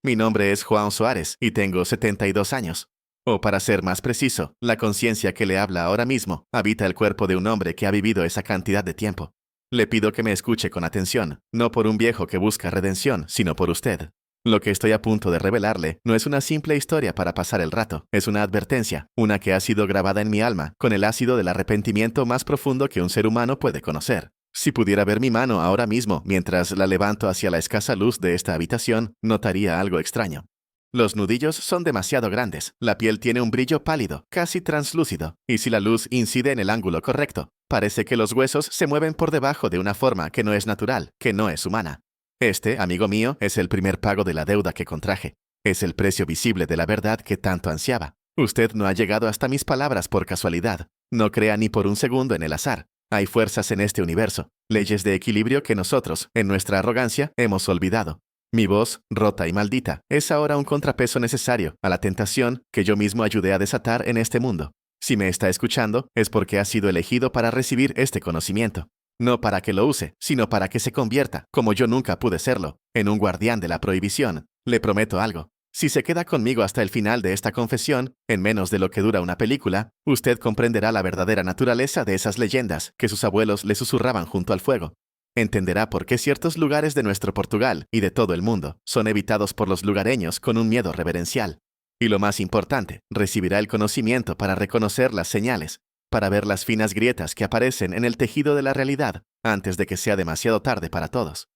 Mi nombre es Juan Soares y tengo 72 años. O para ser más preciso, la conciencia que le habla ahora mismo habita el cuerpo de un hombre que ha vivido esa cantidad de tiempo. Le pido que me escuche con atención, no por un viejo que busca redención, sino por usted. Lo que estoy a punto de revelarle no es una simple historia para pasar el rato, es una advertencia, una que ha sido grabada en mi alma con el ácido del arrepentimiento más profundo que un ser humano puede conocer. Si pudiera ver mi mano ahora mismo mientras la levanto hacia la escasa luz de esta habitación, notaría algo extraño. Los nudillos son demasiado grandes, la piel tiene un brillo pálido, casi translúcido, y si la luz incide en el ángulo correcto, parece que los huesos se mueven por debajo de una forma que no es natural, que no es humana. Este, amigo mío, es el primer pago de la deuda que contraje. Es el precio visible de la verdad que tanto ansiaba. Usted no ha llegado hasta mis palabras por casualidad. No crea ni por un segundo en el azar. Hay fuerzas en este universo, leyes de equilibrio que nosotros, en nuestra arrogancia, hemos olvidado. Mi voz, rota y maldita, es ahora un contrapeso necesario a la tentación que yo mismo ayudé a desatar en este mundo. Si me está escuchando, es porque ha sido elegido para recibir este conocimiento. No para que lo use, sino para que se convierta, como yo nunca pude serlo, en un guardián de la prohibición. Le prometo algo. Si se queda conmigo hasta el final de esta confesión, en menos de lo que dura una película, usted comprenderá la verdadera naturaleza de esas leyendas que sus abuelos le susurraban junto al fuego. Entenderá por qué ciertos lugares de nuestro Portugal y de todo el mundo son evitados por los lugareños con un miedo reverencial. Y lo más importante, recibirá el conocimiento para reconocer las señales, para ver las finas grietas que aparecen en el tejido de la realidad antes de que sea demasiado tarde para todos.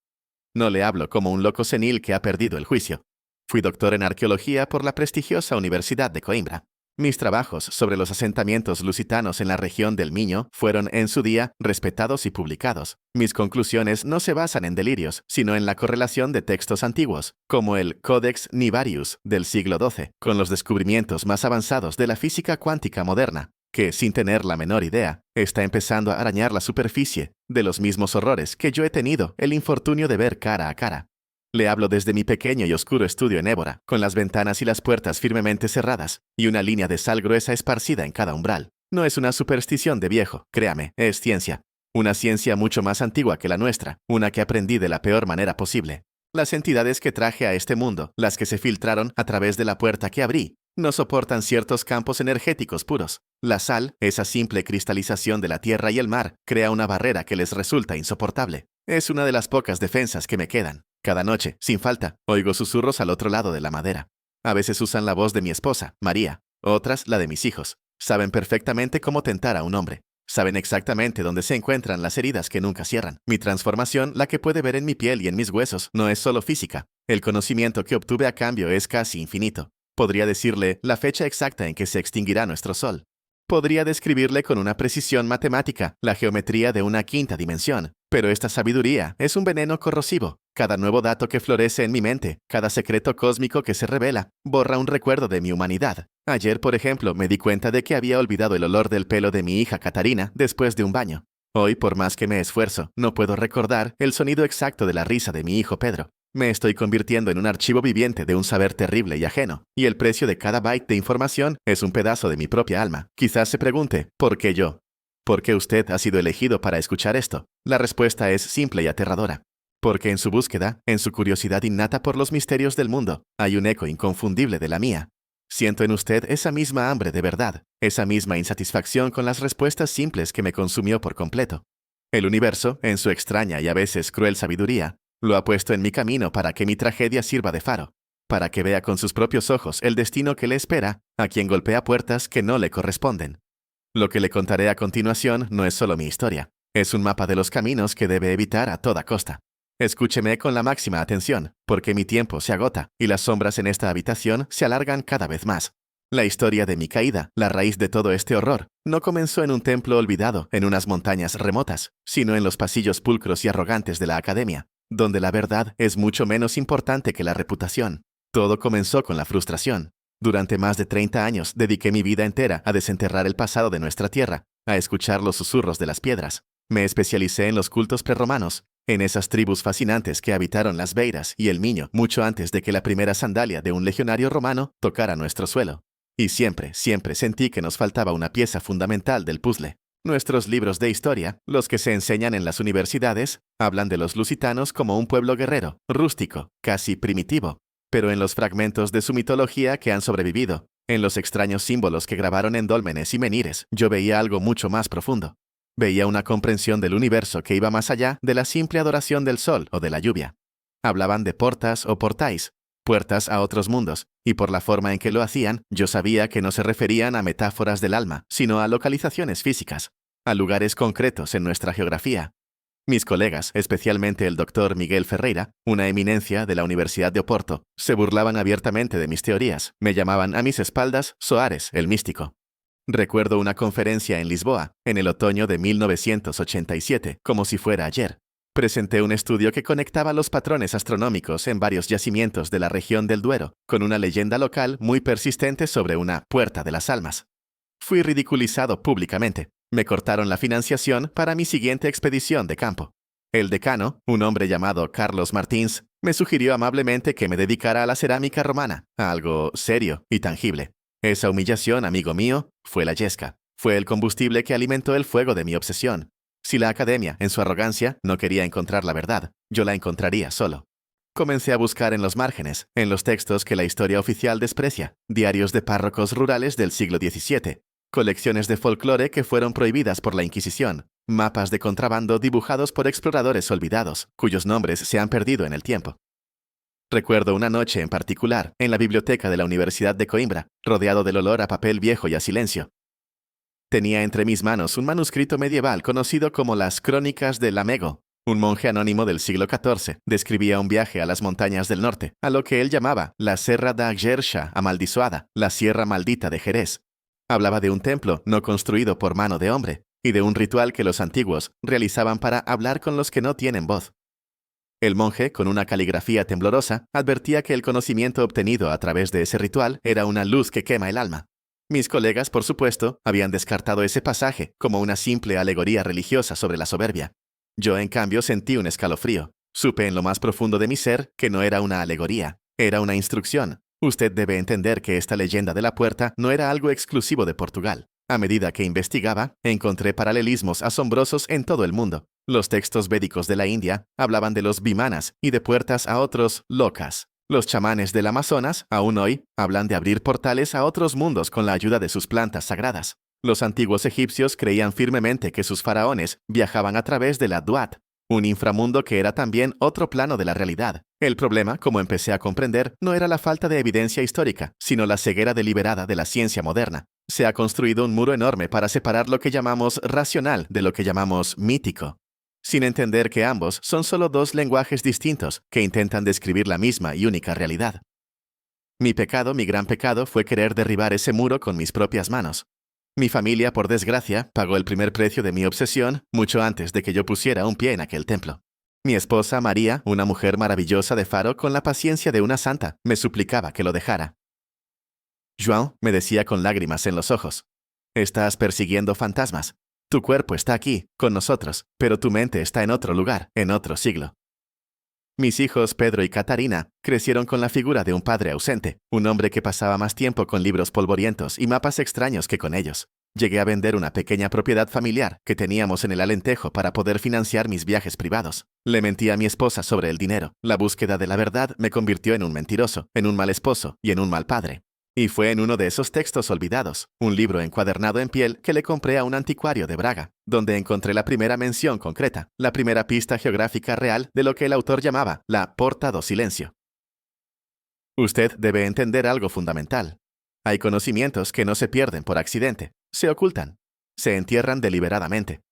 No le hablo como un loco senil que ha perdido el juicio. Fui doctor en arqueología por la prestigiosa Universidad de Coimbra. Mis trabajos sobre los asentamientos lusitanos en la región del Miño fueron, en su día, respetados y publicados. Mis conclusiones no se basan en delirios, sino en la correlación de textos antiguos, como el Codex Nivarius del siglo XII, con los descubrimientos más avanzados de la física cuántica moderna, que, sin tener la menor idea, está empezando a arañar la superficie de los mismos horrores que yo he tenido el infortunio de ver cara a cara. Le hablo desde mi pequeño y oscuro estudio en Évora, con las ventanas y las puertas firmemente cerradas, y una línea de sal gruesa esparcida en cada umbral. No es una superstición de viejo, créame, es ciencia. Una ciencia mucho más antigua que la nuestra, una que aprendí de la peor manera posible. Las entidades que traje a este mundo, las que se filtraron a través de la puerta que abrí, no soportan ciertos campos energéticos puros. La sal, esa simple cristalización de la tierra y el mar, crea una barrera que les resulta insoportable. Es una de las pocas defensas que me quedan. Cada noche, sin falta, oigo susurros al otro lado de la madera. A veces usan la voz de mi esposa, María, otras la de mis hijos. Saben perfectamente cómo tentar a un hombre. Saben exactamente dónde se encuentran las heridas que nunca cierran. Mi transformación, la que puede ver en mi piel y en mis huesos, no es solo física. El conocimiento que obtuve a cambio es casi infinito. Podría decirle la fecha exacta en que se extinguirá nuestro sol. Podría describirle con una precisión matemática la geometría de una quinta dimensión. Pero esta sabiduría es un veneno corrosivo. Cada nuevo dato que florece en mi mente, cada secreto cósmico que se revela, borra un recuerdo de mi humanidad. Ayer, por ejemplo, me di cuenta de que había olvidado el olor del pelo de mi hija Catarina después de un baño. Hoy, por más que me esfuerzo, no puedo recordar el sonido exacto de la risa de mi hijo Pedro. Me estoy convirtiendo en un archivo viviente de un saber terrible y ajeno, y el precio de cada byte de información es un pedazo de mi propia alma. Quizás se pregunte, ¿por qué yo? ¿Por qué usted ha sido elegido para escuchar esto? La respuesta es simple y aterradora. Porque en su búsqueda, en su curiosidad innata por los misterios del mundo, hay un eco inconfundible de la mía. Siento en usted esa misma hambre de verdad, esa misma insatisfacción con las respuestas simples que me consumió por completo. El universo, en su extraña y a veces cruel sabiduría, lo ha puesto en mi camino para que mi tragedia sirva de faro, para que vea con sus propios ojos el destino que le espera a quien golpea puertas que no le corresponden. Lo que le contaré a continuación no es solo mi historia, es un mapa de los caminos que debe evitar a toda costa. Escúcheme con la máxima atención, porque mi tiempo se agota y las sombras en esta habitación se alargan cada vez más. La historia de mi caída, la raíz de todo este horror, no comenzó en un templo olvidado en unas montañas remotas, sino en los pasillos pulcros y arrogantes de la academia, donde la verdad es mucho menos importante que la reputación. Todo comenzó con la frustración. Durante más de 30 años dediqué mi vida entera a desenterrar el pasado de nuestra tierra, a escuchar los susurros de las piedras. Me especialicé en los cultos prerromanos, en esas tribus fascinantes que habitaron las Beiras y el Miño mucho antes de que la primera sandalia de un legionario romano tocara nuestro suelo. Y siempre sentí que nos faltaba una pieza fundamental del puzzle. Nuestros libros de historia, los que se enseñan en las universidades, hablan de los lusitanos como un pueblo guerrero, rústico, casi primitivo. pero en los fragmentos de su mitología que han sobrevivido, en los extraños símbolos que grabaron en dólmenes y menires, yo veía algo mucho más profundo. Veía una comprensión del universo que iba más allá de la simple adoración del sol o de la lluvia. Hablaban de portas o portais, puertas a otros mundos, y por la forma en que lo hacían, yo sabía que no se referían a metáforas del alma, sino a localizaciones físicas, a lugares concretos en nuestra geografía. Mis colegas, especialmente el doctor Miguel Ferreira, una eminencia de la Universidad de Oporto, se burlaban abiertamente de mis teorías. Me llamaban a mis espaldas Soares, el místico. Recuerdo una conferencia en Lisboa, en el otoño de 1987, como si fuera ayer. Presenté un estudio que conectaba los patrones astronómicos en varios yacimientos de la región del Duero, con una leyenda local muy persistente sobre una puerta de las almas. Fui ridiculizado públicamente. Me cortaron la financiación para mi siguiente expedición de campo. El decano, un hombre llamado Carlos Martins, me sugirió amablemente que me dedicara a la cerámica romana, a algo serio y tangible. Esa humillación, amigo mío, fue la yesca. Fue el combustible que alimentó el fuego de mi obsesión. Si la academia, en su arrogancia, no quería encontrar la verdad, yo la encontraría solo. Comencé a buscar en los márgenes, en los textos que la historia oficial desprecia, diarios de párrocos rurales del siglo XVII, colecciones de folclore que fueron prohibidas por la Inquisición, mapas de contrabando dibujados por exploradores olvidados, cuyos nombres se han perdido en el tiempo. Recuerdo una noche en particular, en la biblioteca de la Universidad de Coimbra, rodeado del olor a papel viejo y a silencio. Tenía entre mis manos un manuscrito medieval conocido como las Crónicas de Lamego. Un monje anónimo del siglo XIV describía un viaje a las montañas del norte, a lo que él llamaba la Serra da Gerxa amaldiçoada, la Sierra Maldita de Jerez. Hablaba de un templo no construido por mano de hombre, y de un ritual que los antiguos realizaban para hablar con los que no tienen voz. El monje, con una caligrafía temblorosa, advertía que el conocimiento obtenido a través de ese ritual era una luz que quema el alma. Mis colegas, por supuesto, habían descartado ese pasaje como una simple alegoría religiosa sobre la soberbia. Yo, en cambio, sentí un escalofrío. Supe en lo más profundo de mi ser que no era una alegoría, era una instrucción. Usted debe entender que esta leyenda de la puerta no era algo exclusivo de Portugal. A medida que investigaba, encontré paralelismos asombrosos en todo el mundo. Los textos védicos de la India hablaban de los vimanas y de puertas a otros lokas. Los chamanes del Amazonas, aún hoy, hablan de abrir portales a otros mundos con la ayuda de sus plantas sagradas. Los antiguos egipcios creían firmemente que sus faraones viajaban a través de la Duat, un inframundo que era también otro plano de la realidad. El problema, como empecé a comprender, no era la falta de evidencia histórica, sino la ceguera deliberada de la ciencia moderna. Se ha construido un muro enorme para separar lo que llamamos racional de lo que llamamos mítico, sin entender que ambos son solo dos lenguajes distintos que intentan describir la misma y única realidad. Mi pecado, mi gran pecado, fue querer derribar ese muro con mis propias manos. Mi familia, por desgracia, pagó el primer precio de mi obsesión mucho antes de que yo pusiera un pie en aquel templo. Mi esposa, María, una mujer maravillosa de Faro con la paciencia de una santa, me suplicaba que lo dejara. João, me decía con lágrimas en los ojos, estás persiguiendo fantasmas. Tu cuerpo está aquí, con nosotros, pero tu mente está en otro lugar, en otro siglo. Mis hijos Pedro y Catarina crecieron con la figura de un padre ausente, un hombre que pasaba más tiempo con libros polvorientos y mapas extraños que con ellos. Llegué a vender una pequeña propiedad familiar que teníamos en el Alentejo para poder financiar mis viajes privados. Le mentí a mi esposa sobre el dinero. La búsqueda de la verdad me convirtió en un mentiroso, en un mal esposo y en un mal padre. Y fue en uno de esos textos olvidados, un libro encuadernado en piel que le compré a un anticuario de Braga, donde encontré la primera mención concreta, la primera pista geográfica real de lo que el autor llamaba la Porta do Silencio. Usted debe entender algo fundamental. Hay conocimientos que no se pierden por accidente, se ocultan, se entierran deliberadamente.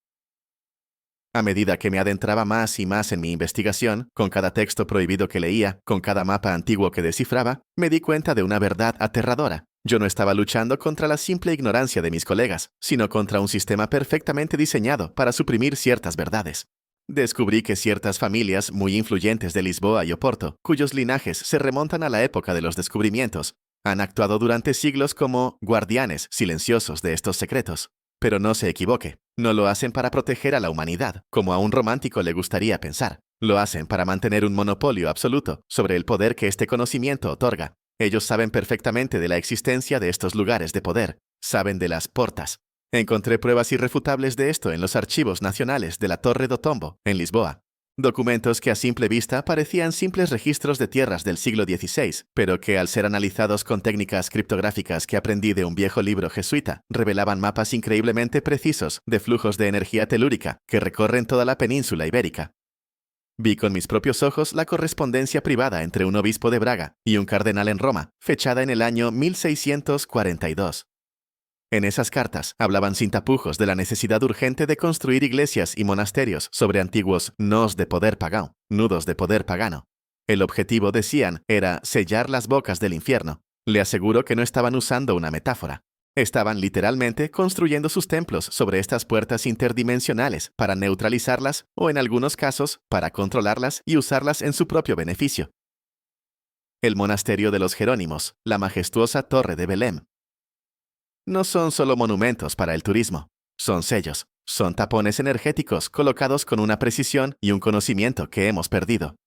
A medida que me adentraba más y más en mi investigación, con cada texto prohibido que leía, con cada mapa antiguo que descifraba, me di cuenta de una verdad aterradora. Yo no estaba luchando contra la simple ignorancia de mis colegas, sino contra un sistema perfectamente diseñado para suprimir ciertas verdades. Descubrí que ciertas familias muy influyentes de Lisboa y Oporto, cuyos linajes se remontan a la época de los descubrimientos, han actuado durante siglos como guardianes silenciosos de estos secretos. Pero no se equivoque, no lo hacen para proteger a la humanidad, como a un romántico le gustaría pensar. Lo hacen para mantener un monopolio absoluto sobre el poder que este conocimiento otorga. Ellos saben perfectamente de la existencia de estos lugares de poder, saben de las portas. Encontré pruebas irrefutables de esto en los archivos nacionales de la Torre do Tombo, en Lisboa. Documentos que a simple vista parecían simples registros de tierras del siglo XVI, pero que al ser analizados con técnicas criptográficas que aprendí de un viejo libro jesuita, revelaban mapas increíblemente precisos de flujos de energía telúrica que recorren toda la península ibérica. Vi con mis propios ojos la correspondencia privada entre un obispo de Braga y un cardenal en Roma, fechada en el año 1642. En esas cartas hablaban sin tapujos de la necesidad urgente de construir iglesias y monasterios sobre antiguos nos de poder pagano, nudos de poder pagano. El objetivo, decían, era sellar las bocas del infierno. Le aseguro que no estaban usando una metáfora. Estaban literalmente construyendo sus templos sobre estas puertas interdimensionales para neutralizarlas o, en algunos casos, para controlarlas y usarlas en su propio beneficio. El monasterio de los Jerónimos, la majestuosa Torre de Belém. No son solo monumentos para el turismo, son sellos, son tapones energéticos colocados con una precisión y un conocimiento que hemos perdido.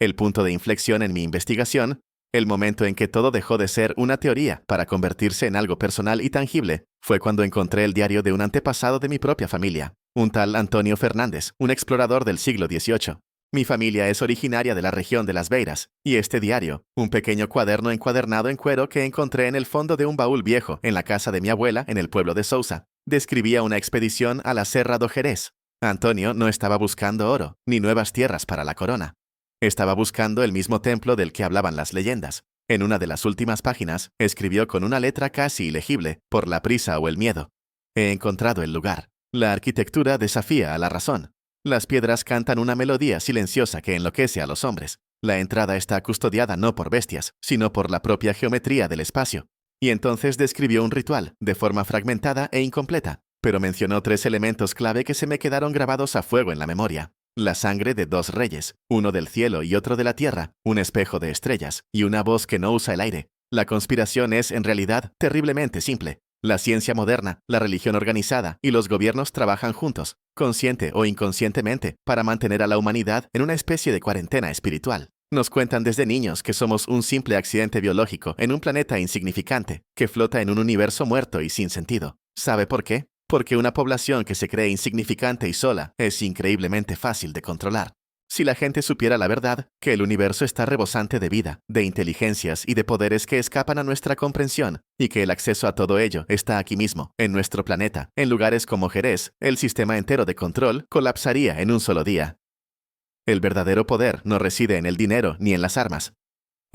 El punto de inflexión en mi investigación, el momento en que todo dejó de ser una teoría para convertirse en algo personal y tangible, fue cuando encontré el diario de un antepasado de mi propia familia, un tal Antonio Fernández, un explorador del siglo XVIII. Mi familia es originaria de la región de Las Beiras, y este diario, un pequeño cuaderno encuadernado en cuero que encontré en el fondo de un baúl viejo en la casa de mi abuela en el pueblo de Sousa, describía una expedición a la Serra do Jerez. Antonio no estaba buscando oro, ni nuevas tierras para la corona. Estaba buscando el mismo templo del que hablaban las leyendas. En una de las últimas páginas, escribió con una letra casi ilegible, por la prisa o el miedo: he encontrado el lugar. La arquitectura desafía a la razón. Las piedras cantan una melodía silenciosa que enloquece a los hombres. La entrada está custodiada no por bestias, sino por la propia geometría del espacio. Y entonces describió un ritual, de forma fragmentada e incompleta, pero mencionó 3 elementos clave que se me quedaron grabados a fuego en la memoria: la sangre de 2 reyes, uno del cielo y otro de la tierra, un espejo de estrellas, y una voz que no usa el aire. La conspiración es, en realidad, terriblemente simple. La ciencia moderna, la religión organizada y los gobiernos trabajan juntos, consciente o inconscientemente, para mantener a la humanidad en una especie de cuarentena espiritual. Nos cuentan desde niños que somos un simple accidente biológico en un planeta insignificante, que flota en un universo muerto y sin sentido. ¿Sabe por qué? Porque una población que se cree insignificante y sola es increíblemente fácil de controlar. Si la gente supiera la verdad, que el universo está rebosante de vida, de inteligencias y de poderes que escapan a nuestra comprensión, y que el acceso a todo ello está aquí mismo, en nuestro planeta, en lugares como Jerez, el sistema entero de control colapsaría en un solo día. El verdadero poder no reside en el dinero ni en las armas.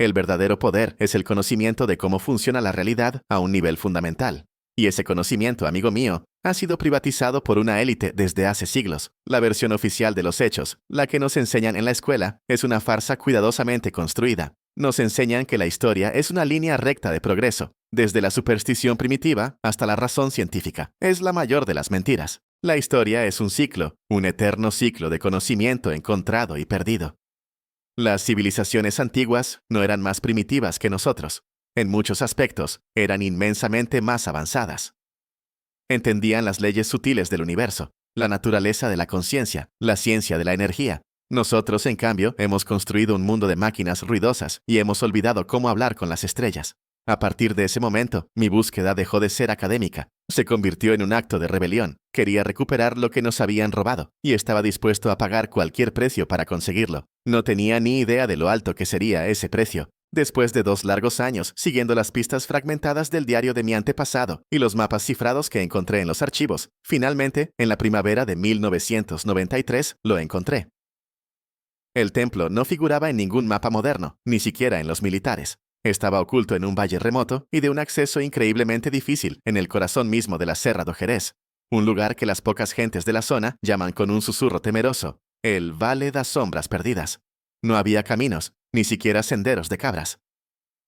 El verdadero poder es el conocimiento de cómo funciona la realidad a un nivel fundamental. Y ese conocimiento, amigo mío, ha sido privatizado por una élite desde hace siglos. La versión oficial de los hechos, la que nos enseñan en la escuela, es una farsa cuidadosamente construida. Nos enseñan que la historia es una línea recta de progreso, desde la superstición primitiva hasta la razón científica. Es la mayor de las mentiras. La historia es un ciclo, un eterno ciclo de conocimiento encontrado y perdido. Las civilizaciones antiguas no eran más primitivas que nosotros. En muchos aspectos, eran inmensamente más avanzadas. Entendían las leyes sutiles del universo, la naturaleza de la conciencia, la ciencia de la energía. Nosotros, en cambio, hemos construido un mundo de máquinas ruidosas y hemos olvidado cómo hablar con las estrellas. A partir de ese momento, mi búsqueda dejó de ser académica. Se convirtió en un acto de rebelión. Quería recuperar lo que nos habían robado, y estaba dispuesto a pagar cualquier precio para conseguirlo. No tenía ni idea de lo alto que sería ese precio. Después de 2 largos años siguiendo las pistas fragmentadas del diario de mi antepasado y los mapas cifrados que encontré en los archivos, finalmente, en la primavera de 1993, lo encontré. El templo no figuraba en ningún mapa moderno, ni siquiera en los militares. Estaba oculto en un valle remoto y de un acceso increíblemente difícil en el corazón mismo de la Serra do Jerez, un lugar que las pocas gentes de la zona llaman con un susurro temeroso, el Vale das Sombras Perdidas. No había caminos, ni siquiera senderos de cabras.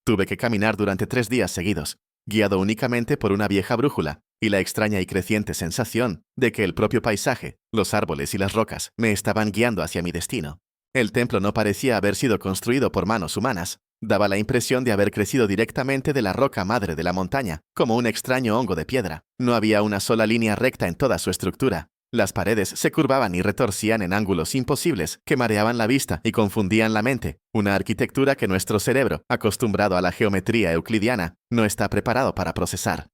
Tuve que caminar durante 3 días seguidos, guiado únicamente por una vieja brújula y la extraña y creciente sensación de que el propio paisaje, los árboles y las rocas me estaban guiando hacia mi destino. El templo no parecía haber sido construido por manos humanas. Daba la impresión de haber crecido directamente de la roca madre de la montaña, como un extraño hongo de piedra. No había una sola línea recta en toda su estructura. Las paredes se curvaban y retorcían en ángulos imposibles que mareaban la vista y confundían la mente, una arquitectura que nuestro cerebro, acostumbrado a la geometría euclidiana, no está preparado para procesar.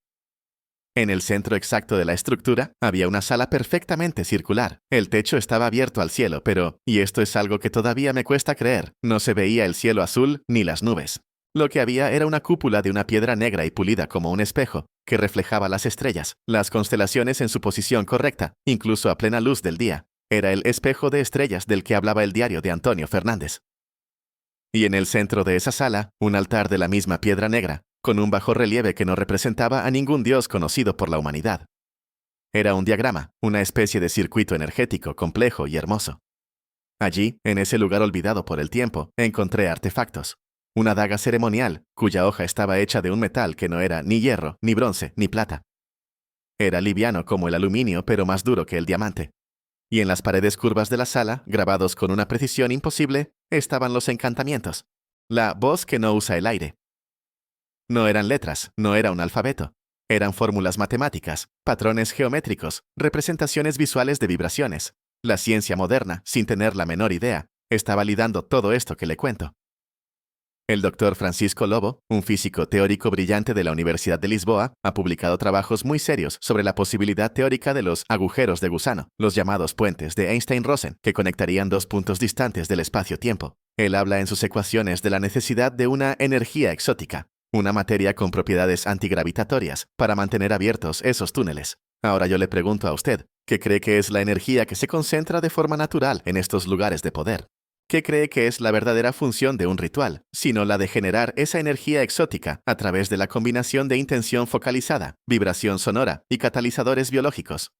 En el centro exacto de la estructura había una sala perfectamente circular. El techo estaba abierto al cielo, pero, y esto es algo que todavía me cuesta creer, no se veía el cielo azul ni las nubes. Lo que había era una cúpula de una piedra negra y pulida como un espejo, que reflejaba las estrellas, las constelaciones en su posición correcta, incluso a plena luz del día. Era el espejo de estrellas del que hablaba el diario de Antonio Fernández. Y en el centro de esa sala, un altar de la misma piedra negra, con un bajorrelieve que no representaba a ningún dios conocido por la humanidad. Era un diagrama, una especie de circuito energético complejo y hermoso. Allí, en ese lugar olvidado por el tiempo, encontré artefactos. Una daga ceremonial, cuya hoja estaba hecha de un metal que no era ni hierro, ni bronce, ni plata. Era liviano como el aluminio, pero más duro que el diamante. Y en las paredes curvas de la sala, grabados con una precisión imposible, estaban los encantamientos. La voz que no usa el aire. No eran letras, no era un alfabeto. Eran fórmulas matemáticas, patrones geométricos, representaciones visuales de vibraciones. La ciencia moderna, sin tener la menor idea, está validando todo esto que le cuento. El doctor Francisco Lobo, un físico teórico brillante de la Universidad de Lisboa, ha publicado trabajos muy serios sobre la posibilidad teórica de los agujeros de gusano, los llamados puentes de Einstein-Rosen, que conectarían dos puntos distantes del espacio-tiempo. Él habla en sus ecuaciones de la necesidad de una energía exótica, una materia con propiedades antigravitatorias, para mantener abiertos esos túneles. Ahora yo le pregunto a usted, ¿qué cree que es la energía que se concentra de forma natural en estos lugares de poder? ¿Qué cree que es la verdadera función de un ritual, sino la de generar esa energía exótica a través de la combinación de intención focalizada, vibración sonora y catalizadores biológicos?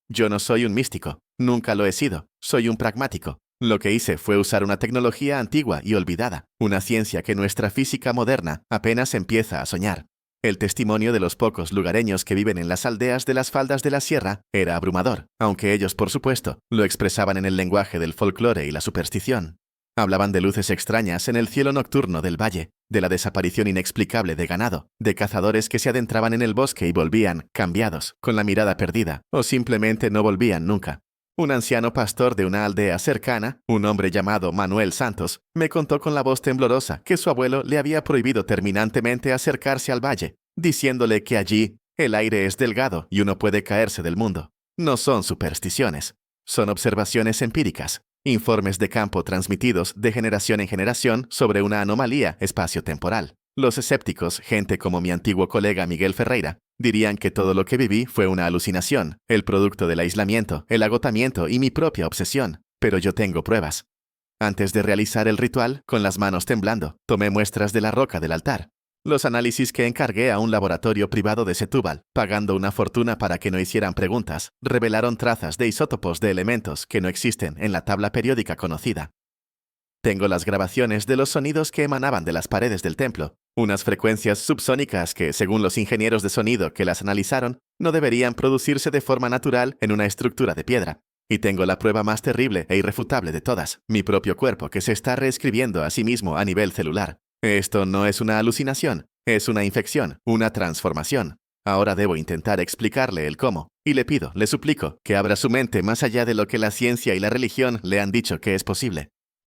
Yo no soy un místico, nunca lo he sido, soy un pragmático. Lo que hice fue usar una tecnología antigua y olvidada, una ciencia que nuestra física moderna apenas empieza a soñar. El testimonio de los pocos lugareños que viven en las aldeas de las faldas de la sierra era abrumador, aunque ellos, por supuesto, lo expresaban en el lenguaje del folclore y la superstición. Hablaban de luces extrañas en el cielo nocturno del valle, de la desaparición inexplicable de ganado, de cazadores que se adentraban en el bosque y volvían, cambiados, con la mirada perdida, o simplemente no volvían nunca. Un anciano pastor de una aldea cercana, un hombre llamado Manuel Santos, me contó con la voz temblorosa que su abuelo le había prohibido terminantemente acercarse al valle, diciéndole que allí el aire es delgado y uno puede caerse del mundo. No son supersticiones, son observaciones empíricas, informes de campo transmitidos de generación en generación sobre una anomalía espacio-temporal. Los escépticos, gente como mi antiguo colega Miguel Ferreira, dirían que todo lo que viví fue una alucinación, el producto del aislamiento, el agotamiento y mi propia obsesión. Pero yo tengo pruebas. Antes de realizar el ritual, con las manos temblando, tomé muestras de la roca del altar. Los análisis que encargué a un laboratorio privado de Setúbal, pagando una fortuna para que no hicieran preguntas, revelaron trazas de isótopos de elementos que no existen en la tabla periódica conocida. Tengo las grabaciones de los sonidos que emanaban de las paredes del templo, unas frecuencias subsónicas que, según los ingenieros de sonido que las analizaron, no deberían producirse de forma natural en una estructura de piedra. Y tengo la prueba más terrible e irrefutable de todas, mi propio cuerpo que se está reescribiendo a sí mismo a nivel celular. Esto no es una alucinación, es una infección, una transformación. Ahora debo intentar explicarle el cómo, y le pido, le suplico, que abra su mente más allá de lo que la ciencia y la religión le han dicho que es posible.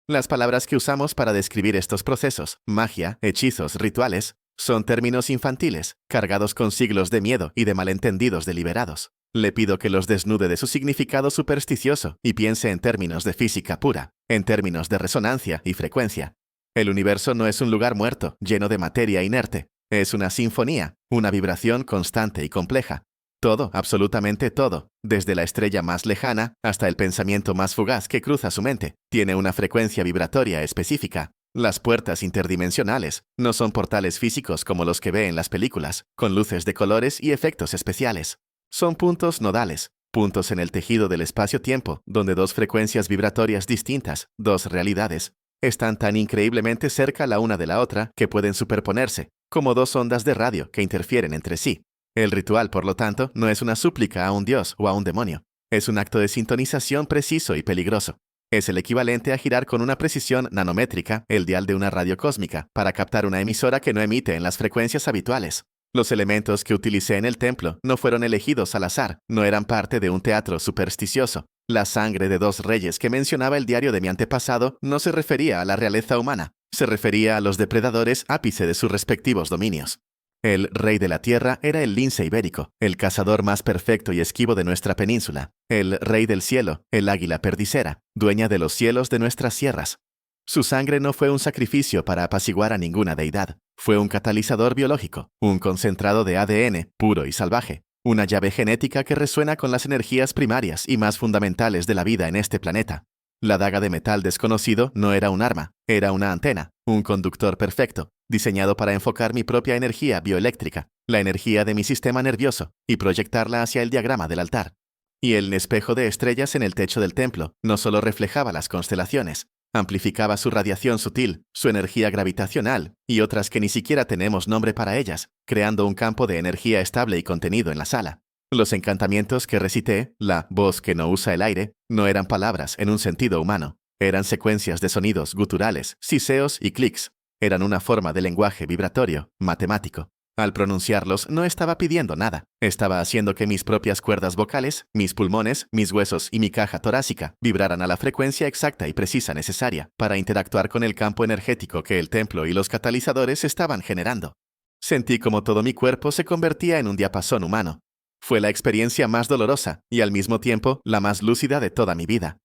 Las palabras que usamos para describir estos procesos, magia, hechizos, rituales, son términos infantiles, cargados con siglos de miedo y de malentendidos deliberados. Le pido que los desnude de su significado supersticioso y piense en términos de física pura, en términos de resonancia y frecuencia. El universo no es un lugar muerto, lleno de materia inerte. Es una sinfonía, una vibración constante y compleja. Todo, absolutamente todo, desde la estrella más lejana hasta el pensamiento más fugaz que cruza su mente, tiene una frecuencia vibratoria específica. Las puertas interdimensionales no son portales físicos como los que ve en las películas, con luces de colores y efectos especiales. Son puntos nodales, puntos en el tejido del espacio-tiempo, donde dos frecuencias vibratorias distintas, dos realidades, están tan increíblemente cerca la una de la otra que pueden superponerse, como dos ondas de radio que interfieren entre sí. El ritual, por lo tanto, no es una súplica a un dios o a un demonio. Es un acto de sintonización preciso y peligroso. Es el equivalente a girar con una precisión nanométrica el dial de una radio cósmica para captar una emisora que no emite en las frecuencias habituales. Los elementos que utilicé en el templo no fueron elegidos al azar, no eran parte de un teatro supersticioso. La sangre de dos reyes que mencionaba el diario de mi antepasado no se refería a la realeza humana, se refería a los depredadores ápice de sus respectivos dominios. El rey de la tierra era el lince ibérico, el cazador más perfecto y esquivo de nuestra península. El rey del cielo, el águila perdicera, dueña de los cielos de nuestras sierras. Su sangre no fue un sacrificio para apaciguar a ninguna deidad. Fue un catalizador biológico, un concentrado de ADN puro y salvaje, una llave genética que resuena con las energías primarias y más fundamentales de la vida en este planeta. La daga de metal desconocido no era un arma, era una antena, un conductor perfecto, diseñado para enfocar mi propia energía bioeléctrica, la energía de mi sistema nervioso, y proyectarla hacia el diagrama del altar. Y el espejo de estrellas en el techo del templo no solo reflejaba las constelaciones, amplificaba su radiación sutil, su energía gravitacional y otras que ni siquiera tenemos nombre para ellas, creando un campo de energía estable y contenido en la sala. Los encantamientos que recité, la voz que no usa el aire, no eran palabras en un sentido humano. Eran secuencias de sonidos guturales, siseos y clics. Eran una forma de lenguaje vibratorio, matemático. Al pronunciarlos no estaba pidiendo nada. Estaba haciendo que mis propias cuerdas vocales, mis pulmones, mis huesos y mi caja torácica vibraran a la frecuencia exacta y precisa necesaria para interactuar con el campo energético que el templo y los catalizadores estaban generando. Sentí como todo mi cuerpo se convertía en un diapasón humano. Fue la experiencia más dolorosa y al mismo tiempo la más lúcida de toda mi vida.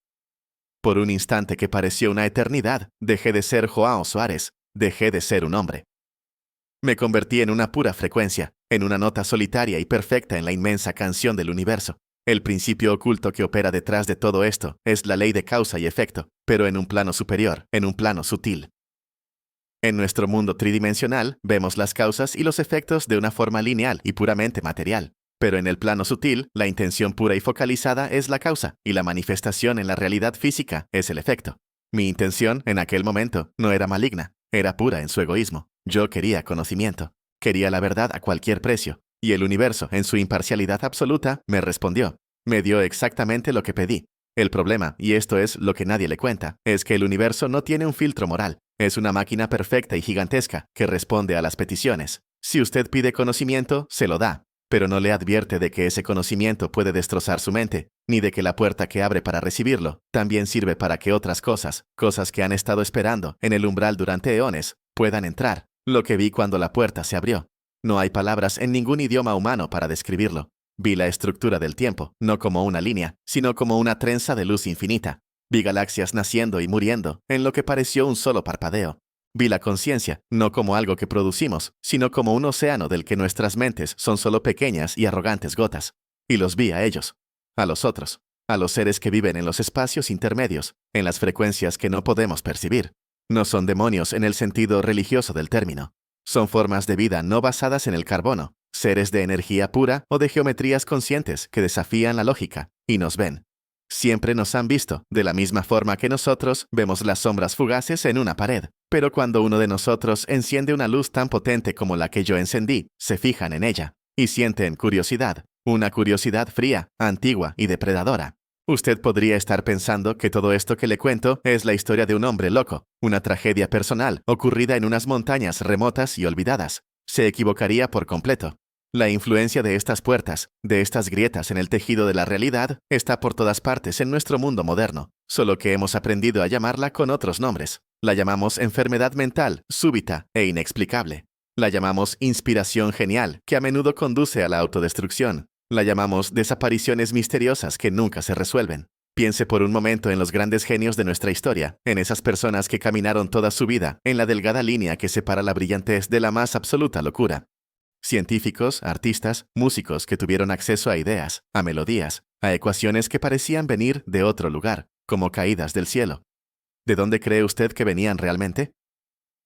Por un instante que pareció una eternidad, dejé de ser João Soares, dejé de ser un hombre. Me convertí en una pura frecuencia, en una nota solitaria y perfecta en la inmensa canción del universo. El principio oculto que opera detrás de todo esto es la ley de causa y efecto, pero en un plano superior, en un plano sutil. En nuestro mundo tridimensional, vemos las causas y los efectos de una forma lineal y puramente material. Pero en el plano sutil, la intención pura y focalizada es la causa, y la manifestación en la realidad física es el efecto. Mi intención, en aquel momento, no era maligna, era pura en su egoísmo. Yo quería conocimiento, quería la verdad a cualquier precio, y el universo, en su imparcialidad absoluta, me respondió. Me dio exactamente lo que pedí. El problema, y esto es lo que nadie le cuenta, es que el universo no tiene un filtro moral. Es una máquina perfecta y gigantesca que responde a las peticiones. Si usted pide conocimiento, se lo da, pero no le advierte de que ese conocimiento puede destrozar su mente, ni de que la puerta que abre para recibirlo también sirve para que otras cosas que han estado esperando en el umbral durante eones, puedan entrar. Lo que vi cuando la puerta se abrió. No hay palabras en ningún idioma humano para describirlo. Vi la estructura del tiempo, no como una línea, sino como una trenza de luz infinita. Vi galaxias naciendo y muriendo, en lo que pareció un solo parpadeo. Vi la conciencia, no como algo que producimos, sino como un océano del que nuestras mentes son solo pequeñas y arrogantes gotas. Y los vi a ellos, a los otros, a los seres que viven en los espacios intermedios, en las frecuencias que no podemos percibir. No son demonios en el sentido religioso del término. Son formas de vida no basadas en el carbono, seres de energía pura o de geometrías conscientes que desafían la lógica y nos ven. Siempre nos han visto, de la misma forma que nosotros vemos las sombras fugaces en una pared. Pero cuando uno de nosotros enciende una luz tan potente como la que yo encendí, se fijan en ella y sienten curiosidad, una curiosidad fría, antigua y depredadora. Usted podría estar pensando que todo esto que le cuento es la historia de un hombre loco, una tragedia personal ocurrida en unas montañas remotas y olvidadas. Se equivocaría por completo. La influencia de estas puertas, de estas grietas en el tejido de la realidad, está por todas partes en nuestro mundo moderno, solo que hemos aprendido a llamarla con otros nombres. La llamamos enfermedad mental, súbita e inexplicable. La llamamos inspiración genial, que a menudo conduce a la autodestrucción. La llamamos desapariciones misteriosas que nunca se resuelven. Piense por un momento en los grandes genios de nuestra historia, en esas personas que caminaron toda su vida en la delgada línea que separa la brillantez de la más absoluta locura. Científicos, artistas, músicos que tuvieron acceso a ideas, a melodías, a ecuaciones que parecían venir de otro lugar, como caídas del cielo. ¿De dónde cree usted que venían realmente?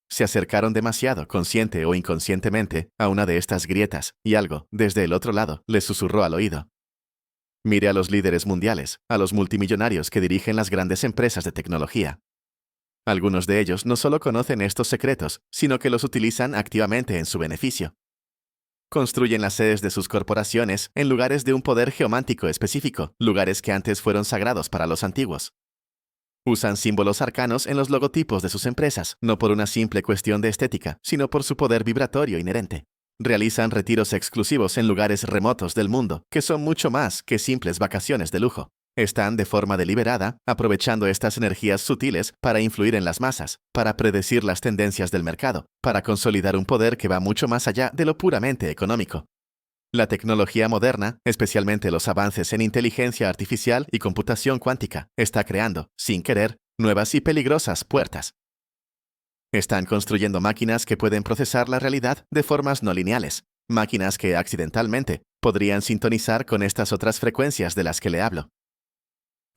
Se acercaron demasiado, consciente o inconscientemente, a una de estas grietas, y algo, desde el otro lado, les susurró al oído. Mire a los líderes mundiales, a los multimillonarios que dirigen las grandes empresas de tecnología. Algunos de ellos no solo conocen estos secretos, sino que los utilizan activamente en su beneficio. Construyen las sedes de sus corporaciones en lugares de un poder geomántico específico, lugares que antes fueron sagrados para los antiguos. Usan símbolos arcanos en los logotipos de sus empresas, no por una simple cuestión de estética, sino por su poder vibratorio inherente. Realizan retiros exclusivos en lugares remotos del mundo, que son mucho más que simples vacaciones de lujo. Están de forma deliberada aprovechando estas energías sutiles para influir en las masas, para predecir las tendencias del mercado, para consolidar un poder que va mucho más allá de lo puramente económico. La tecnología moderna, especialmente los avances en inteligencia artificial y computación cuántica, está creando, sin querer, nuevas y peligrosas puertas. Están construyendo máquinas que pueden procesar la realidad de formas no lineales, máquinas que accidentalmente podrían sintonizar con estas otras frecuencias de las que le hablo.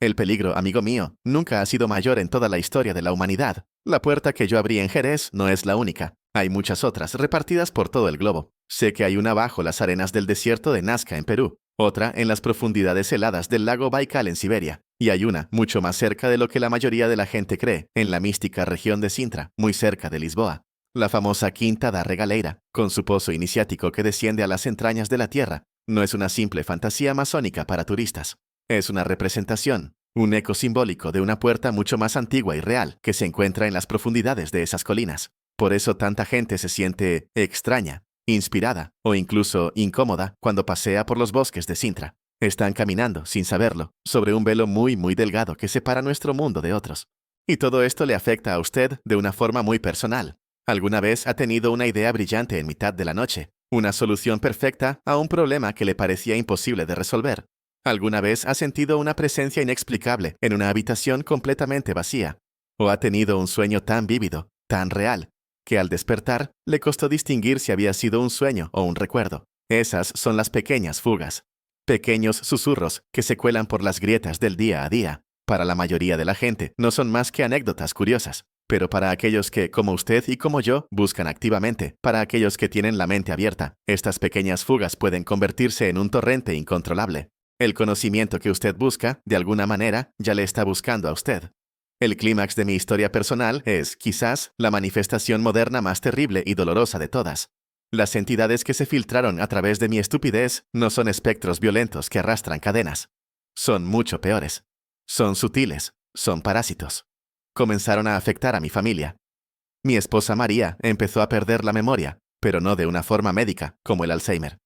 El peligro, amigo mío, nunca ha sido mayor en toda la historia de la humanidad. La puerta que yo abrí en Jerez no es la única. Hay muchas otras repartidas por todo el globo. Sé que hay una bajo las arenas del desierto de Nazca en Perú, otra en las profundidades heladas del lago Baikal en Siberia, y hay una mucho más cerca de lo que la mayoría de la gente cree, en la mística región de Sintra, muy cerca de Lisboa. La famosa Quinta da Regaleira, con su pozo iniciático que desciende a las entrañas de la tierra, no es una simple fantasía masónica para turistas. Es una representación, un eco simbólico de una puerta mucho más antigua y real que se encuentra en las profundidades de esas colinas. Por eso tanta gente se siente extraña, inspirada o incluso incómoda cuando pasea por los bosques de Sintra. Están caminando, sin saberlo, sobre un velo muy delgado que separa nuestro mundo de otros. Y todo esto le afecta a usted de una forma muy personal. ¿Alguna vez ha tenido una idea brillante en mitad de la noche? Una solución perfecta a un problema que le parecía imposible de resolver. ¿Alguna vez ha sentido una presencia inexplicable en una habitación completamente vacía? ¿O ha tenido un sueño tan vívido, tan real, que al despertar le costó distinguir si había sido un sueño o un recuerdo? Esas son las pequeñas fugas. Pequeños susurros que se cuelan por las grietas del día a día. Para la mayoría de la gente no son más que anécdotas curiosas. Pero para aquellos que, como usted y como yo, buscan activamente, para aquellos que tienen la mente abierta, estas pequeñas fugas pueden convertirse en un torrente incontrolable. El conocimiento que usted busca, de alguna manera, ya le está buscando a usted. El clímax de mi historia personal es, quizás, la manifestación moderna más terrible y dolorosa de todas. Las entidades que se filtraron a través de mi estupidez no son espectros violentos que arrastran cadenas. Son mucho peores. Son sutiles, son parásitos. Comenzaron a afectar a mi familia. Mi esposa María empezó a perder la memoria, pero no de una forma médica, como el Alzheimer.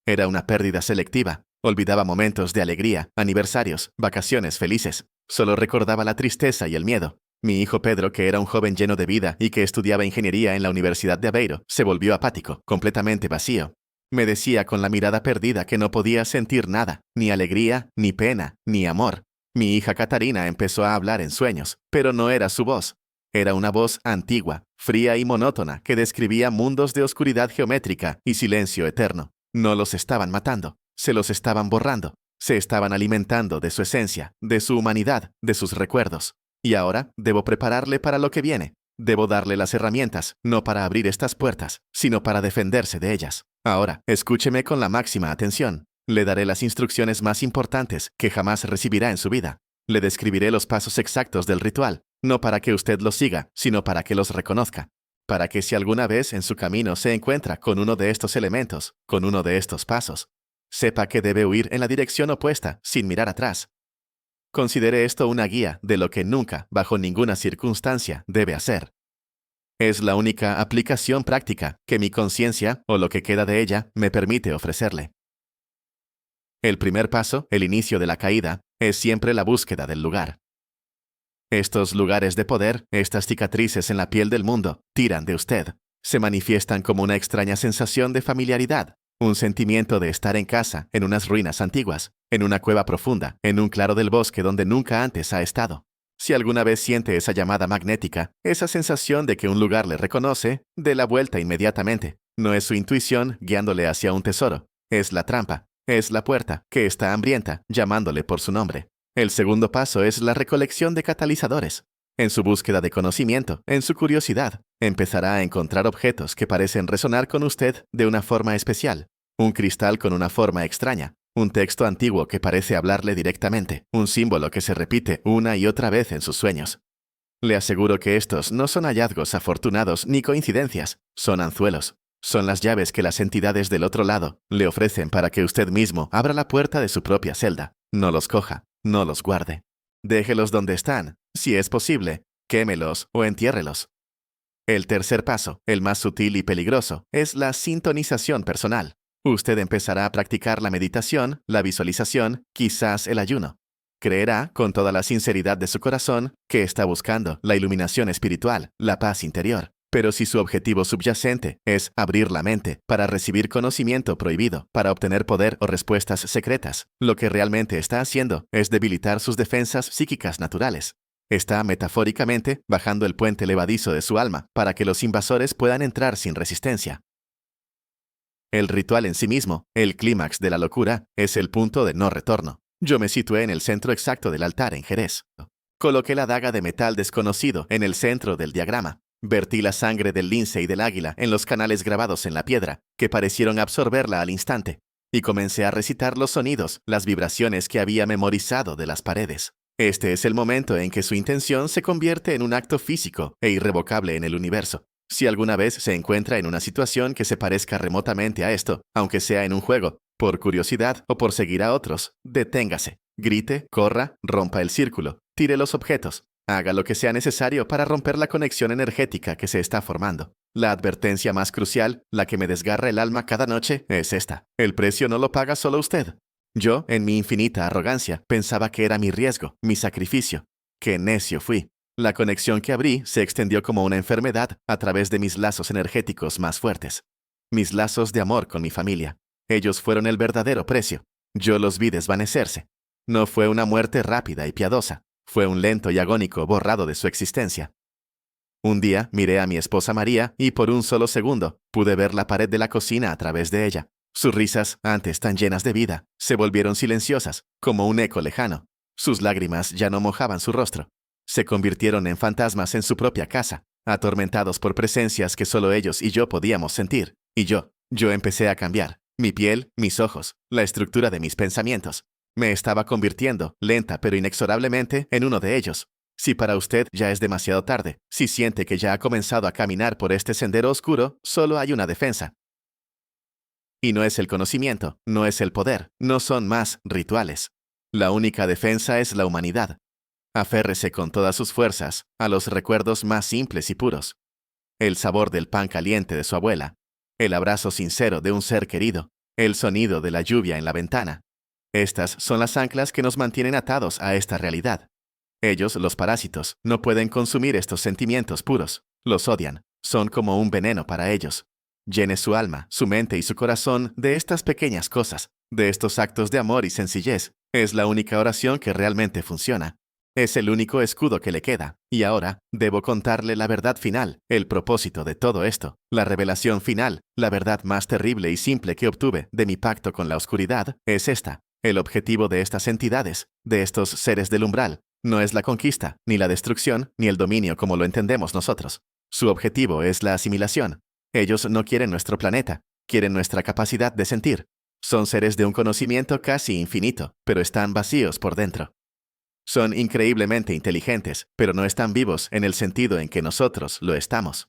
Era una pérdida selectiva. Olvidaba momentos de alegría, aniversarios, vacaciones felices. Solo recordaba la tristeza y el miedo. Mi hijo Pedro, que era un joven lleno de vida y que estudiaba ingeniería en la Universidad de Aveiro, se volvió apático, completamente vacío. Me decía con la mirada perdida que no podía sentir nada, ni alegría, ni pena, ni amor. Mi hija Catarina empezó a hablar en sueños, pero no era su voz. Era una voz antigua, fría y monótona que describía mundos de oscuridad geométrica y silencio eterno. No los estaban matando, se los estaban borrando, se estaban alimentando de su esencia, de su humanidad, de sus recuerdos. Y ahora debo prepararle para lo que viene. Debo darle las herramientas, no para abrir estas puertas, sino para defenderse de ellas. Ahora, escúcheme con la máxima atención. Le daré las instrucciones más importantes que jamás recibirá en su vida. Le describiré los pasos exactos del ritual, no para que usted los siga, sino para que los reconozca. Para que si alguna vez en su camino se encuentra con uno de estos elementos, con uno de estos pasos, sepa que debe huir en la dirección opuesta, sin mirar atrás. Considere esto una guía de lo que nunca, bajo ninguna circunstancia, debe hacer. Es la única aplicación práctica que mi conciencia, o lo que queda de ella, me permite ofrecerle. El primer paso, el inicio de la caída, es siempre la búsqueda del lugar. Estos lugares de poder, estas cicatrices en la piel del mundo, tiran de usted. Se manifiestan como una extraña sensación de familiaridad, un sentimiento de estar en casa, en unas ruinas antiguas, en una cueva profunda, en un claro del bosque donde nunca antes ha estado. Si alguna vez siente esa llamada magnética, esa sensación de que un lugar le reconoce, dé la vuelta inmediatamente. No es su intuición guiándole hacia un tesoro, es la trampa. Es la puerta, que está hambrienta, llamándole por su nombre. El segundo paso es la recolección de catalizadores. En su búsqueda de conocimiento, en su curiosidad, empezará a encontrar objetos que parecen resonar con usted de una forma especial. Un cristal con una forma extraña, un texto antiguo que parece hablarle directamente, un símbolo que se repite una y otra vez en sus sueños. Le aseguro que estos no son hallazgos afortunados ni coincidencias, son anzuelos. Son las llaves que las entidades del otro lado le ofrecen para que usted mismo abra la puerta de su propia celda. No los coja, no los guarde. Déjelos donde están. Si es posible, quémelos o entiérrelos. El tercer paso, el más sutil y peligroso, es la sintonización personal. Usted empezará a practicar la meditación, la visualización, quizás el ayuno. Creerá, con toda la sinceridad de su corazón, que está buscando la iluminación espiritual, la paz interior. Pero si su objetivo subyacente es abrir la mente para recibir conocimiento prohibido, para obtener poder o respuestas secretas, lo que realmente está haciendo es debilitar sus defensas psíquicas naturales. Está metafóricamente bajando el puente levadizo de su alma para que los invasores puedan entrar sin resistencia. El ritual en sí mismo, el clímax de la locura, es el punto de no retorno. Yo me situé en el centro exacto del altar en Jerez. Coloqué la daga de metal desconocido en el centro del diagrama. Vertí la sangre del lince y del águila en los canales grabados en la piedra, que parecieron absorberla al instante, y comencé a recitar los sonidos, las vibraciones que había memorizado de las paredes. Este es el momento en que su intención se convierte en un acto físico e irrevocable en el universo. Si alguna vez se encuentra en una situación que se parezca remotamente a esto, aunque sea en un juego, por curiosidad o por seguir a otros, deténgase, grite, corra, rompa el círculo, tire los objetos. Haga lo que sea necesario para romper la conexión energética que se está formando. La advertencia más crucial, la que me desgarra el alma cada noche, es esta. El precio no lo paga solo usted. Yo, en mi infinita arrogancia, pensaba que era mi riesgo, mi sacrificio. ¡Qué necio fui! La conexión que abrí se extendió como una enfermedad a través de mis lazos energéticos más fuertes. Mis lazos de amor con mi familia. Ellos fueron el verdadero precio. Yo los vi desvanecerse. No fue una muerte rápida y piadosa. Fue un lento y agónico borrado de su existencia. Un día miré a mi esposa María y por un solo segundo pude ver la pared de la cocina a través de ella. Sus risas, antes tan llenas de vida, se volvieron silenciosas, como un eco lejano. Sus lágrimas ya no mojaban su rostro. Se convirtieron en fantasmas en su propia casa, atormentados por presencias que solo ellos y yo podíamos sentir. Y yo empecé a cambiar. Mi piel, mis ojos, la estructura de mis pensamientos. Me estaba convirtiendo, lenta pero inexorablemente, en uno de ellos. Si para usted ya es demasiado tarde, si siente que ya ha comenzado a caminar por este sendero oscuro, solo hay una defensa. Y no es el conocimiento, no es el poder, no son más rituales. La única defensa es la humanidad. Aférrese con todas sus fuerzas a los recuerdos más simples y puros. El sabor del pan caliente de su abuela, el abrazo sincero de un ser querido, el sonido de la lluvia en la ventana. Estas son las anclas que nos mantienen atados a esta realidad. Ellos, los parásitos, no pueden consumir estos sentimientos puros. Los odian. Son como un veneno para ellos. Llene su alma, su mente y su corazón de estas pequeñas cosas, de estos actos de amor y sencillez. Es la única oración que realmente funciona. Es el único escudo que le queda. Y ahora, debo contarle la verdad final, el propósito de todo esto, la revelación final, la verdad más terrible y simple que obtuve de mi pacto con la oscuridad, es esta. El objetivo de estas entidades, de estos seres del umbral, no es la conquista, ni la destrucción, ni el dominio como lo entendemos nosotros. Su objetivo es la asimilación. Ellos no quieren nuestro planeta, quieren nuestra capacidad de sentir. Son seres de un conocimiento casi infinito, pero están vacíos por dentro. Son increíblemente inteligentes, pero no están vivos en el sentido en que nosotros lo estamos.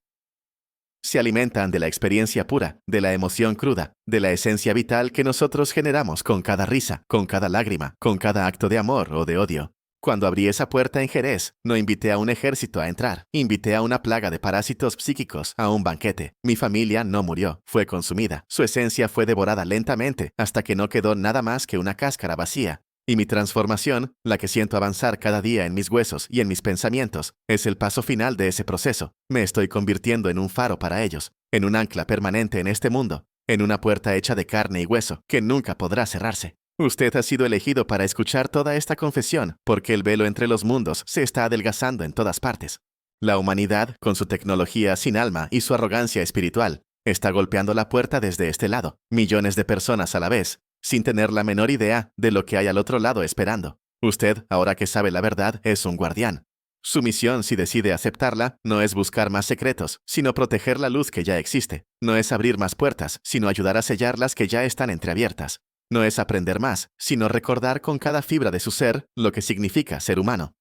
Se alimentan de la experiencia pura, de la emoción cruda, de la esencia vital que nosotros generamos con cada risa, con cada lágrima, con cada acto de amor o de odio. Cuando abrí esa puerta en Jerez, no invité a un ejército a entrar, invité a una plaga de parásitos psíquicos a un banquete. Mi familia no murió, fue consumida. Su esencia fue devorada lentamente hasta que no quedó nada más que una cáscara vacía. Y mi transformación, la que siento avanzar cada día en mis huesos y en mis pensamientos, es el paso final de ese proceso. Me estoy convirtiendo en un faro para ellos, en un ancla permanente en este mundo, en una puerta hecha de carne y hueso que nunca podrá cerrarse. Usted ha sido elegido para escuchar toda esta confesión, porque el velo entre los mundos se está adelgazando en todas partes. La humanidad, con su tecnología sin alma y su arrogancia espiritual, está golpeando la puerta desde este lado, millones de personas a la vez, sin tener la menor idea de lo que hay al otro lado esperando. Usted, ahora que sabe la verdad, es un guardián. Su misión, si decide aceptarla, no es buscar más secretos, sino proteger la luz que ya existe. No es abrir más puertas, sino ayudar a sellar las que ya están entreabiertas. No es aprender más, sino recordar con cada fibra de su ser lo que significa ser humano.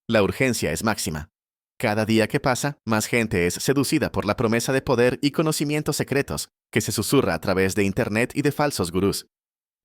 La urgencia es máxima. Cada día que pasa, más gente es seducida por la promesa de poder y conocimientos secretos que se susurra a través de Internet y de falsos gurús.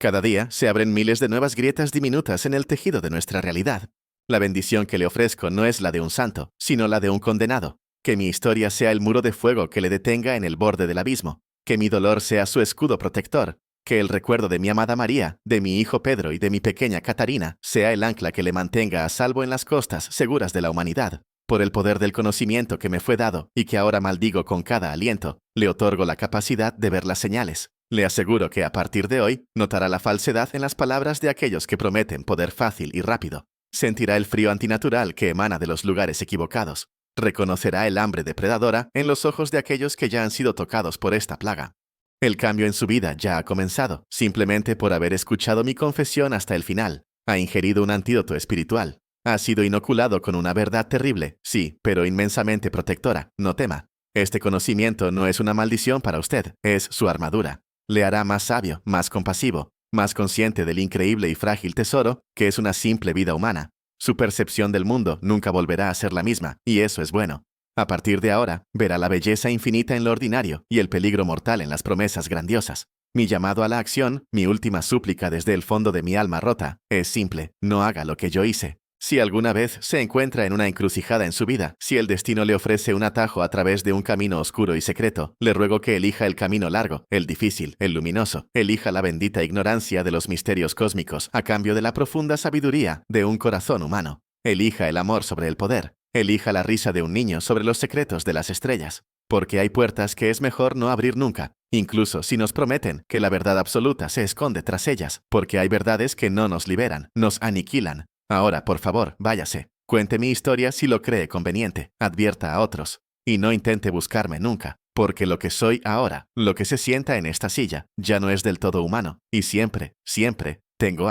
Cada día se abren miles de nuevas grietas diminutas en el tejido de nuestra realidad. La bendición que le ofrezco no es la de un santo, sino la de un condenado. Que mi historia sea el muro de fuego que le detenga en el borde del abismo. Que mi dolor sea su escudo protector. Que el recuerdo de mi amada María, de mi hijo Pedro y de mi pequeña Catarina sea el ancla que le mantenga a salvo en las costas seguras de la humanidad. Por el poder del conocimiento que me fue dado y que ahora maldigo con cada aliento, le otorgo la capacidad de ver las señales. Le aseguro que a partir de hoy notará la falsedad en las palabras de aquellos que prometen poder fácil y rápido. Sentirá el frío antinatural que emana de los lugares equivocados. Reconocerá el hambre depredadora en los ojos de aquellos que ya han sido tocados por esta plaga. El cambio en su vida ya ha comenzado, simplemente por haber escuchado mi confesión hasta el final. Ha ingerido un antídoto espiritual. Ha sido inoculado con una verdad terrible, sí, pero inmensamente protectora. No tema. Este conocimiento no es una maldición para usted, es su armadura. Le hará más sabio, más compasivo, más consciente del increíble y frágil tesoro que es una simple vida humana. Su percepción del mundo nunca volverá a ser la misma, y eso es bueno. A partir de ahora, verá la belleza infinita en lo ordinario y el peligro mortal en las promesas grandiosas. Mi llamado a la acción, mi última súplica desde el fondo de mi alma rota, es simple: no haga lo que yo hice. Si alguna vez se encuentra en una encrucijada en su vida, si el destino le ofrece un atajo a través de un camino oscuro y secreto, le ruego que elija el camino largo, el difícil, el luminoso. Elija la bendita ignorancia de los misterios cósmicos a cambio de la profunda sabiduría de un corazón humano. Elija el amor sobre el poder. Elija la risa de un niño sobre los secretos de las estrellas. Porque hay puertas que es mejor no abrir nunca, incluso si nos prometen que la verdad absoluta se esconde tras ellas, porque hay verdades que no nos liberan, nos aniquilan. Ahora, por favor, váyase. Cuente mi historia si lo cree conveniente. Advierta a otros. Y no intente buscarme nunca, porque lo que soy ahora, lo que se sienta en esta silla, ya no es del todo humano. Y siempre, siempre, tengo